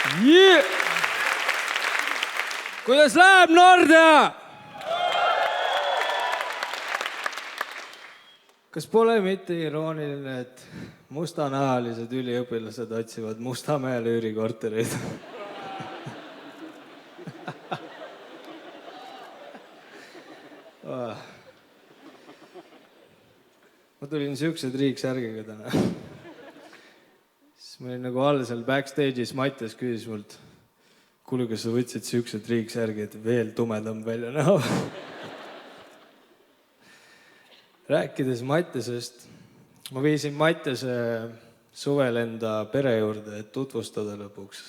Yeah! Kuidas läheb, Nordea? Kas pole mitte irooniline, et mustanahalised üliõpilased otsivad Mustamäel üürikortereid? Ma tulin siuksed riiksärgiga täna. Siis ma olin nagu all seal backstage'is, Mattias küsis mult, kuule, kas sa võtsid siuksed riiksärgi, et veel tumedam välja näha? Rääkides Mattiasest, ma viisin Mattiase suvel enda pere juurde, et tutvustada lõpuks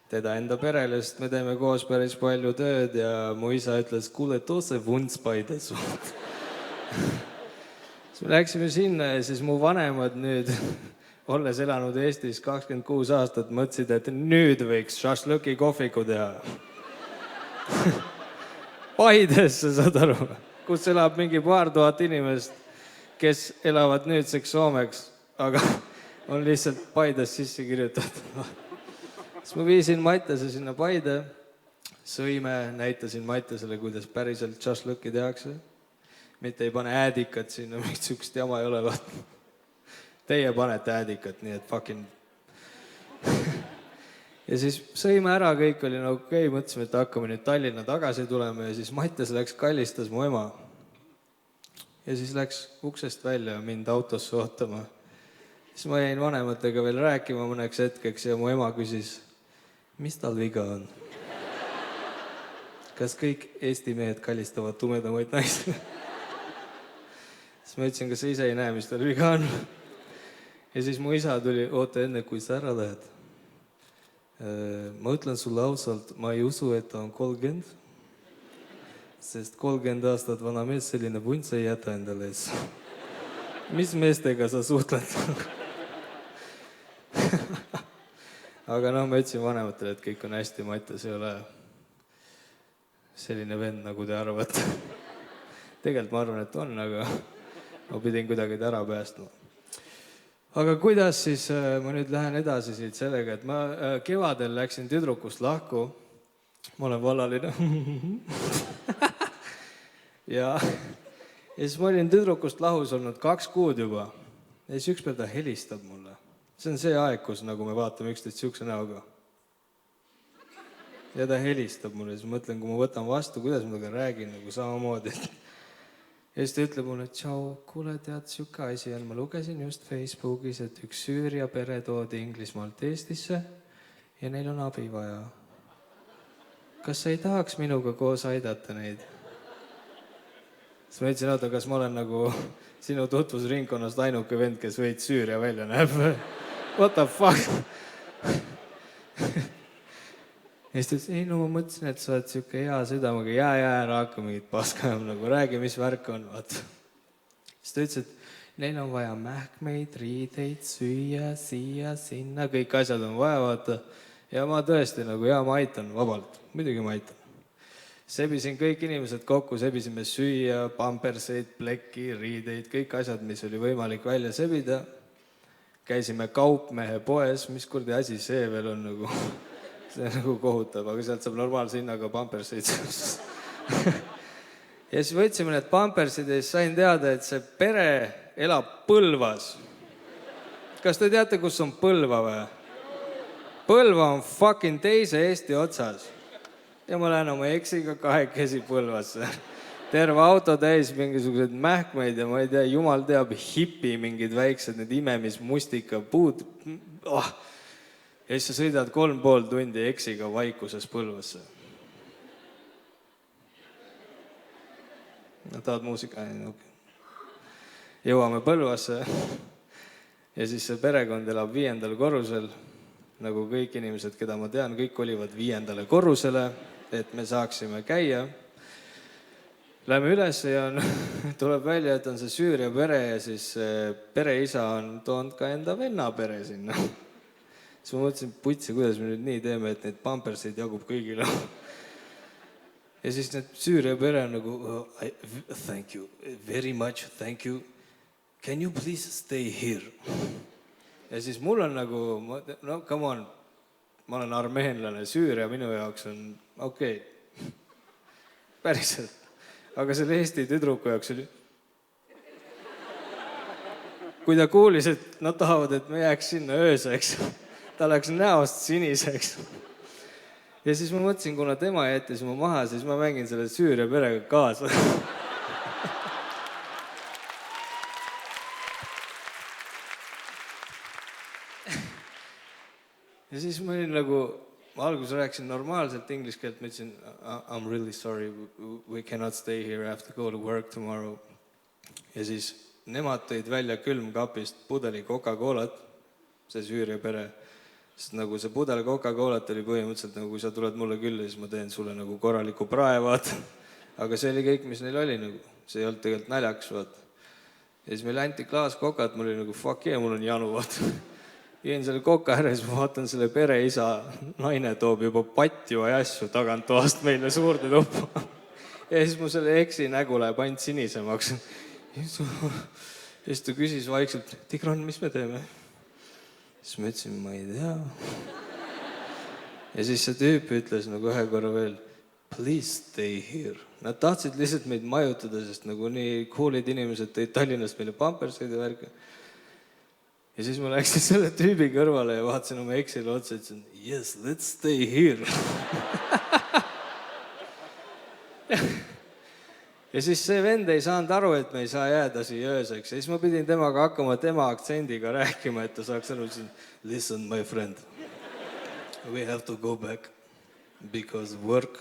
teda enda perele, sest me teeme koos päris palju tööd ja mu isa ütles, kuule, too see vuntspaide suht. Siis me läksime sinna ja siis mu vanemad nüüd, olles elanud Eestis 26 aastat, mõtlesid, et nüüd võiks šašlõki kohviku teha. Paidesse, saad aru, kus elab mingi paar tuhat inimest, kes elavad nüüdseks Soomeks, aga on lihtsalt Paides sisse kirjutatud. Siis ma viisin Mattiase sinna Paide, sõime, näitasin Mattiasele, kuidas päriselt šašlõki tehakse. Mitte ei pane äädikat sinna, mingit sükst jama ei ole, vaat. Teie panete äädikat, nii et fucking... Ja siis sõime ära, kõik oli nagu okei, mõtlesime, et hakkame nüüd Tallinna tagasi tulema ja siis Mattias läks kallistas mu ema. Ja siis läks uksest välja mind autosse ootama. Siis ma jäin vanematega veel rääkima mõneks hetkeks ja mu ema küsis, mis tal viga on? Kas kõik Eesti mehed kallistavad tumedamaid naisi? Siis ma ütlesin, kas sa ise ei näe, mis tal viga on. Ja siis mu isa tuli, oota enne, kui sa ära lähed. Ma ütlen sulle ausalt, ma ei usu, et ta on 30. Sest 30 aastat vana mees selline vunts ei jäta endale ees. Mis meestega sa suhtled? Aga noh, ma ütlesin vanematele, et kõik on hästi, Mattias ei ole selline vend, nagu te arvate. Tegelikult ma arvan, et on, aga ma pidin kuidagi ta ära päästma. Aga kuidas siis ma nüüd lähen edasi siit sellega, et ma kevadel läksin tüdrukust lahku. Ma olen vallaline. Ja siis ma olin tüdrukust lahus olnud 2 kuud juba. Ja siis ükspäev ta helistab mulle. See on see aeg, kus nagu me vaatame üksteist siukse näoga. Ja ta helistab mulle, siis mõtlen, kui ma võtan vastu, kuidas ma temaga räägin nagu samamoodi. Ja siis ta ütleb mulle, et tšau, kuule, tead, siuke asi on. Ma lugesin just Facebookis, et üks Süüria pere toodi Inglismaalt Eestisse ja neil on abi vaja. Kas sa ei tahaks minuga koos aidata neid? Siis ma ütlesin, oota, kas ma olen nagu sinu tutvusringkonnast ainuke vend, kes võid Süüria välja näeb? What the fuck? Ja siis ta ütles, ei, no ma mõtlesin, et sa oled siuke hea südamega, ja ära hakka mingit paska, nagu räägi, mis värk on, vaata. Siis ta ütles, et neil on vaja mähkmeid, riideid, süüa, siia, sinna, kõik asjad on vaja, vaata. Ja ma tõesti nagu, ja ma aitan vabalt, muidugi ma aitan. Sebisin kõik inimesed kokku, sebisime süüa, pamperseid, plekki, riideid, kõik asjad, mis oli võimalik välja sebida. Käisime kaupmehe poes, mis kurdi asi see veel on nagu... See on nagu kohutav, aga sealt saab normaalse hinnaga pamperseid. Ja siis võtsime need pampersid ja siis sain teada, et see pere elab Põlvas. Kas te teate, kus on Põlva või? Põlva on fucking teise Eesti otsas. Ja ma lähen oma eksiga 2 Põlvasse. Terve auto täis mingisugused mähkmeid ja ma ei tea, jumal teab, hipi mingid väiksed, need imemismustika puud. Ja siis sa sõidad 3,5 tundi eksiga vaikuses Põlvasse. No, tahad muusika? Okay. Jõuame Põlvasse ja siis see perekond elab 5. korrusel. Nagu kõik inimesed, keda ma tean, kõik olivad 5. korrusele, et me saaksime käia. Lähme üles ja tuleb välja, et on see Süüria pere ja siis pereisa on toonud ka enda venna pere sinna. Siis ma mõtlesin, putsi, kuidas me nüüd nii teeme, et neid pamperseid jagub kõigile. Ja siis need Süüria pere on nagu, thank you, very much, thank you. Can you please stay here? Ja siis mul on nagu, no come on, ma olen armeenlane, Süüria minu jaoks on okei. Päriselt. Aga selle Eesti tüdruku jaoks oli... Kui ta kuulis, et nad tahavad, et me jääks sinna ööseks, ta läks näost siniseks. Ja siis ma mõtlesin, kuna tema jättis mu maha, siis ma mängin selle Süüria perega kaasa. Ja siis ma olin nagu, ma alguses rääkisin normaalselt inglise keelt, ma ütlesin, I'm really sorry, we cannot stay here, I have to go to work tomorrow. Ja siis nemad tõid välja külmkapist pudeli Coca-Colat, see Süüria pere. Sest nagu see pudel Coca-Colat oli põhimõtteliselt nagu, kui sa tuled mulle külla, siis ma teen sulle nagu korraliku prae, vaat. Aga see oli kõik, mis neil oli nagu. See ei olnud tegelikult naljaks, vaat. Ja siis meil anti klaas Cocat, mul oli nagu fuck yeah, mul on janu, vaat. Jõin selle Coca ära, siis ma vaatan selle pere isa, naine toob juba patju ja asju tagant toast meile suurde tuppa. Ja siis mu selle eksi nägu läheb ainult sinisemaks. Ja siis ta küsis vaikselt, Tigran, mis me teeme? Siis ma ütlesin, ma ei tea. Ja siis see tüüp ütles nagu ühe korra veel, please stay here. Nad tahtsid lihtsalt meid majutada, sest nagu nii coolid inimesed tõid Tallinnast meile pamperseid ja värke. Ja siis ma läksin selle tüübi kõrvale ja vaatasin oma eksile otsa, ütlesin, yes, let's stay here. Ja siis see vend ei saanud aru, et me ei saa jääda siia ööseks. Ja siis ma pidin temaga hakkama tema aktsendiga rääkima, et ta saaks aru, listen, my friend, we have to go back because work.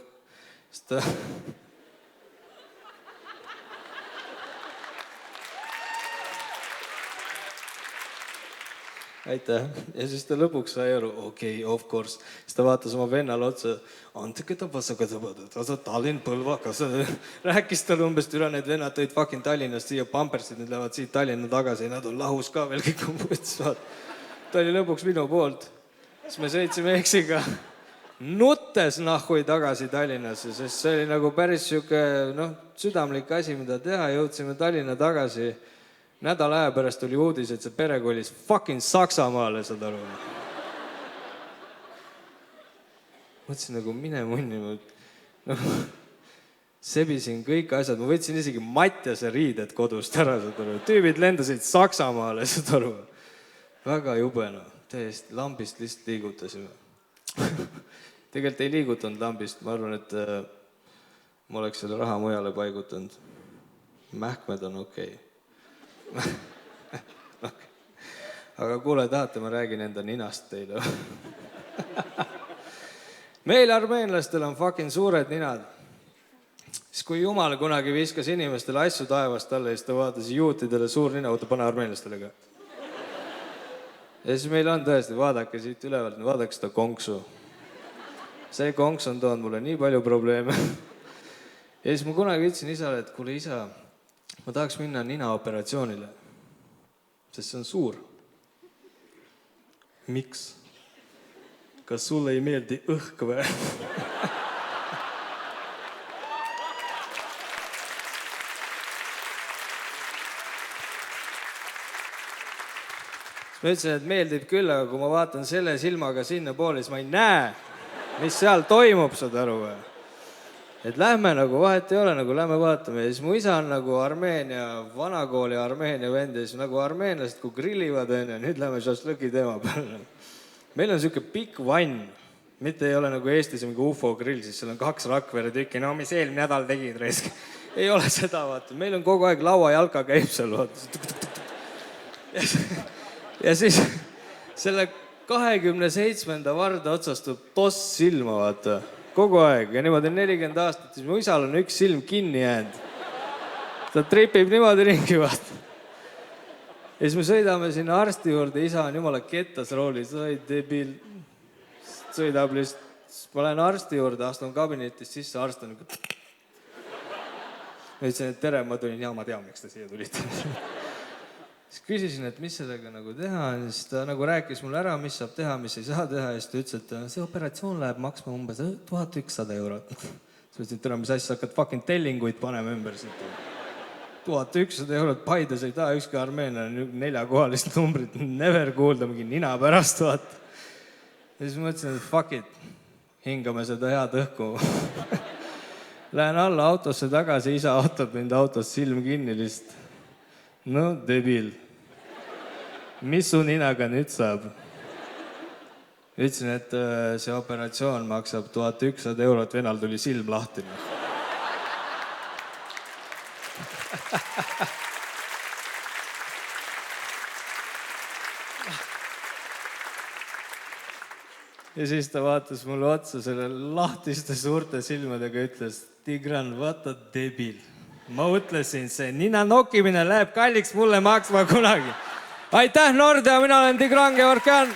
Aitäh. Ja siis ta lõpuks sai aru, okei, of course. Siis ta vaatas oma vennale otsa, anteketa pasakata, Tallinn Põlva, kas rääkis talle umbes üle, need vennad tõid fucking Tallinnast siia pampersid, need lähevad siit Tallinna tagasi, nad on lahus ka veel kõik on võtsid. Ta oli lõpuks minu poolt. Siis me sõitsime eksiga nuttes nahhui tagasi Tallinnasse, sest see oli nagu päris siuke, südamlik asi, mida teha. Jõudsime Tallinna tagasi. Nädala aja pärast oli uudis, et see pere kolis fucking Saksamaale, saad aru. Mõtlesin nagu mine munni. Sebisin kõik asjad. Ma võtsin isegi Mattiase riided kodust ära, saad aru. Tüübid lendasid Saksamaale, saad aru. Väga jubena. Täiesti lambist lihtsalt liigutasime. Tegelikult ei liigutanud lambist. Ma arvan, et ma oleks selle raha mujale paigutanud. Mähkmed on okei. Aga kuule, tahate, ma räägin enda ninast teile. Meil armeenlastel on fucking suured ninad. Siis kui Jumal kunagi viskas inimestele asju taevast alla, siis ta vaatas juutidele suur nina, oota, pane armeenlastele ka. Ja siis meil on tõesti, vaadake siit ülevalt, vaadake seda konksu. See konks on toonud mulle nii palju probleeme. Ja siis ma kunagi ütlesin isale, et kuule isa, ma tahaks minna ninaoperatsioonile, sest see on suur. Miks? Kas sulle ei meeldi õhk või? Ma ütlesin, et meeldib küll, aga kui ma vaatan selle silmaga sinna poole, siis ma ei näe, mis seal toimub, saad aru või? Et lähme nagu, vahet ei ole, nagu lähme vaatame. Ja siis mu isa on nagu Armeenia, vanakooli Armeenia vend ja siis nagu armeenlased, kui grillivad, nüüd lähme šašlõki teema peale. Meil on siuke pikk vann, mitte ei ole nagu Eestis mingi UFO grill, siis seal on 2 Rakvere tükki, no mis eelmine nädal tegid reisk. Ei ole seda, vaata. Meil on kogu aeg lauajalka käib seal, vaata. Ja siis selle 27. varda otsastub toss silma, vaata. Kogu aeg ja niimoodi 40 aastat, siis mu isal on üks silm kinni jäänud. Ta tripib niimoodi ringi, vaata. Ja siis me sõidame sinna arsti juurde, isa on jumala kettas roolis, oi debil, sõidab lihtsalt. Ma lähen arsti juurde, astun kabinetist sisse, arst on nagu... Ma ütlesin, et tere, ma tulin, ma tean, miks te siia tulite. Siis küsisin, et mis sellega nagu teha, siis ta nagu rääkis mulle ära, mis saab teha, mis ei saa teha, ja siis ta ütles, et see operatsioon läheb maksma umbes 1100 eurot. Siis ütlesin, et tere, mis asja hakkad fucking tellinguid panema ümber siit. 1100 eurot Paides ei taha ükski armeenlane 4-kohalist numbrit never kuulda mingi nina pärast, vaata. Ja siis mõtlesin, et fuck it, hingame seda head õhku. Lähen alla autosse tagasi, isa ootab mind autost silm kinni lihtsalt. No debil, mis su ninaga nüüd saab? Ütlesin, et see operatsioon maksab 1100 €, venal tuli silm lahti. Ja siis ta vaatas mulle otsa selle lahtiste suurte silmadega ja ütles, Tigran, vaata debil. Ma ütlesin, see nina nokkimine läheb kalliks mulle maksma kunagi. Aitäh, Nordea, mina olen Tigran Georgian.